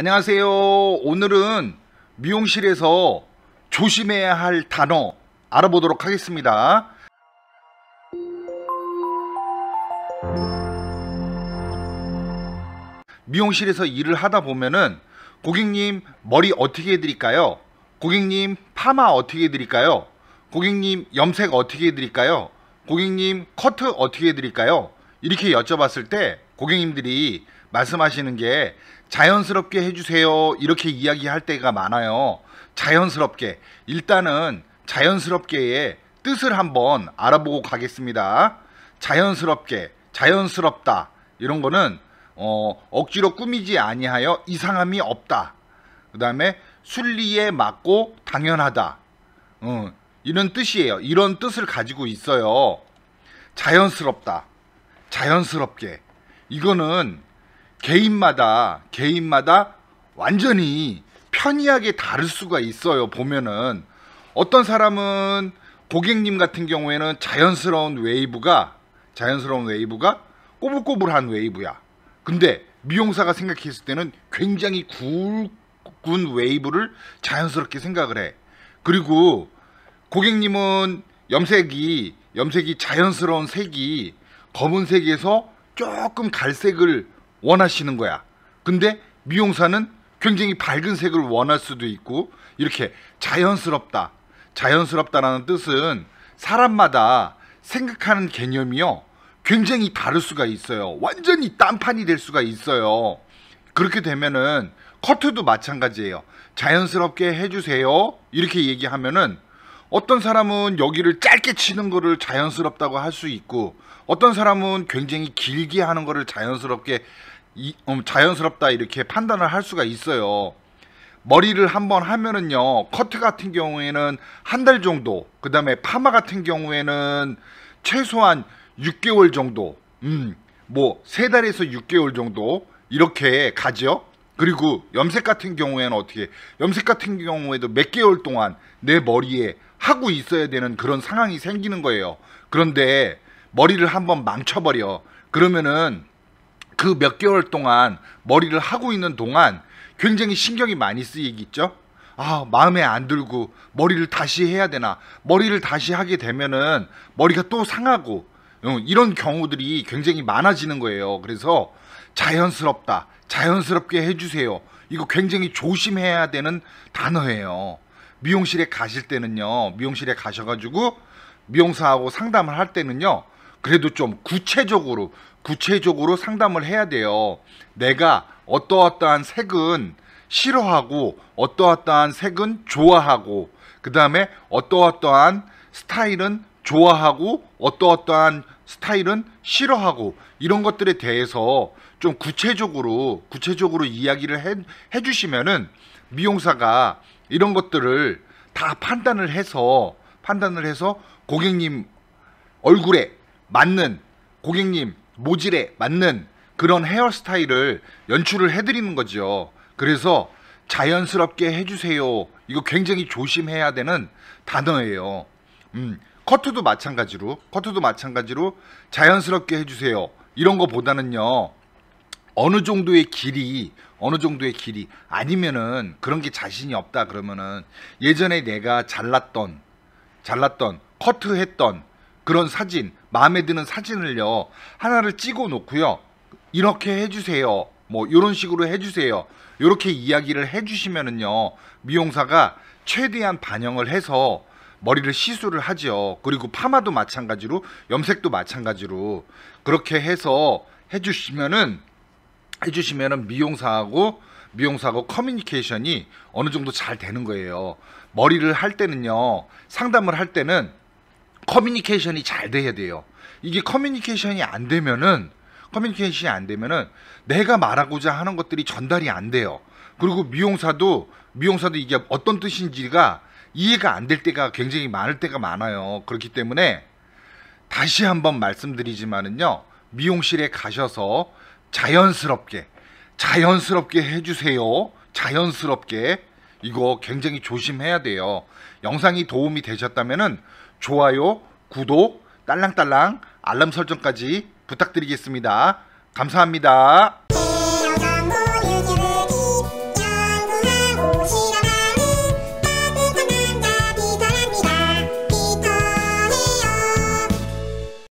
안녕하세요. 오늘은 미용실에서 조심해야 할 단어 알아보도록 하겠습니다. 미용실에서 일을 하다 보면은 고객님 머리 어떻게 해드릴까요? 고객님 파마 어떻게 해드릴까요? 고객님 염색 어떻게 해드릴까요? 고객님 커트 어떻게 해드릴까요? 이렇게 여쭤봤을 때 고객님들이 말씀하시는 게 자연스럽게 해주세요 이렇게 이야기할 때가 많아요. 자연스럽게, 일단은 자연스럽게의 뜻을 한번 알아보고 가겠습니다. 자연스럽게, 자연스럽다 이런 거는 억지로 꾸미지 아니하여 이상함이 없다. 그 다음에 순리에 맞고 당연하다. 이런 뜻이에요. 이런 뜻을 가지고 있어요. 자연스럽다, 자연스럽게. 이거는 개인마다 완전히 편이하게 다를 수가 있어요. 보면은 어떤 사람은 고객님 같은 경우에는 자연스러운 웨이브가 꼬불꼬불한 웨이브야. 근데 미용사가 생각했을 때는 굉장히 굵은 웨이브를 자연스럽게 생각을 해. 그리고 고객님은 염색이 자연스러운 색이 검은색에서 조금 갈색을 원하시는 거야. 근데 미용사는 굉장히 밝은 색을 원할 수도 있고, 이렇게 자연스럽다라는 뜻은 사람마다 생각하는 개념이요 굉장히 다를 수가 있어요. 완전히 딴판이 될 수가 있어요. 그렇게 되면은 커트도 마찬가지예요. 자연스럽게 해주세요 이렇게 얘기하면은 어떤 사람은 여기를 짧게 치는 거를 자연스럽다고 할 수 있고, 어떤 사람은 굉장히 길게 하는 거를 자연스럽다 이렇게 판단을 할 수가 있어요. 머리를 한번 하면은요, 커트 같은 경우에는 한 달 정도, 그 다음에 파마 같은 경우에는 최소한 6개월 정도, 뭐 3달에서 6개월 정도 이렇게 가죠. 그리고 염색 같은 경우에는 염색 같은 경우에도 몇 개월 동안 내 머리에 하고 있어야 되는 그런 상황이 생기는 거예요. 그런데 머리를 한번 망쳐버려. 그러면은 그 몇 개월 동안 머리를 하고 있는 동안 굉장히 신경이 많이 쓰이겠죠. 마음에 안 들고 머리를 다시 해야 되나, 머리를 다시 하게 되면은 머리가 또 상하고, 이런 경우들이 굉장히 많아지는 거예요. 그래서 자연스럽다, 자연스럽게 해주세요, 이거 굉장히 조심해야 되는 단어예요. 미용실에 가실 때는요, 미용실에 가셔가지고 미용사하고 상담을 할 때는요, 그래도 좀 구체적으로 상담을 해야 돼요. 내가 어떠한 색은 싫어하고 어떠한 색은 좋아하고, 그 다음에 어떠한 스타일은 좋아하고 어떠한 스타일은 싫어하고, 이런 것들에 대해서 좀 구체적으로 이야기를 해주시면은 미용사가 이런 것들을 다 판단을 해서 고객님 얼굴에 맞는, 고객님 모질에 맞는 그런 헤어스타일을 연출을 해드리는 거죠. 그래서 자연스럽게 해주세요, 이거 굉장히 조심해야 되는 단어예요. 커트도 마찬가지로 자연스럽게 해주세요 이런 거보다는요, 어느 정도의 길이 아니면은, 그런 게 자신이 없다 그러면은 예전에 내가 잘랐던 커트했던 그런 사진, 마음에 드는 사진을요 하나를 찍어 놓고요, 이렇게 해주세요, 뭐 이런 식으로 해주세요, 이렇게 이야기를 해주시면은요, 미용사가 최대한 반영을 해서 머리를 시술을 하죠. 그리고 파마도 마찬가지로, 염색도 마찬가지로 그렇게 해서 해주시면은 미용사하고 커뮤니케이션이 어느 정도 잘 되는 거예요. 머리를 할 때는요, 상담을 할 때는 커뮤니케이션이 잘 돼야 돼요. 이게 커뮤니케이션이 안 되면은 내가 말하고자 하는 것들이 전달이 안 돼요. 그리고 미용사도 이게 어떤 뜻인지가 이해가 안 될 때가 굉장히 많을 때가 많아요. 그렇기 때문에 다시 한번 말씀드리지만은요, 미용실에 가셔서 자연스럽게 해주세요. 자연스럽게. 이거 굉장히 조심해야 돼요. 영상이 도움이 되셨다면은 좋아요, 구독, 딸랑딸랑 알람 설정까지 부탁드리겠습니다. 감사합니다.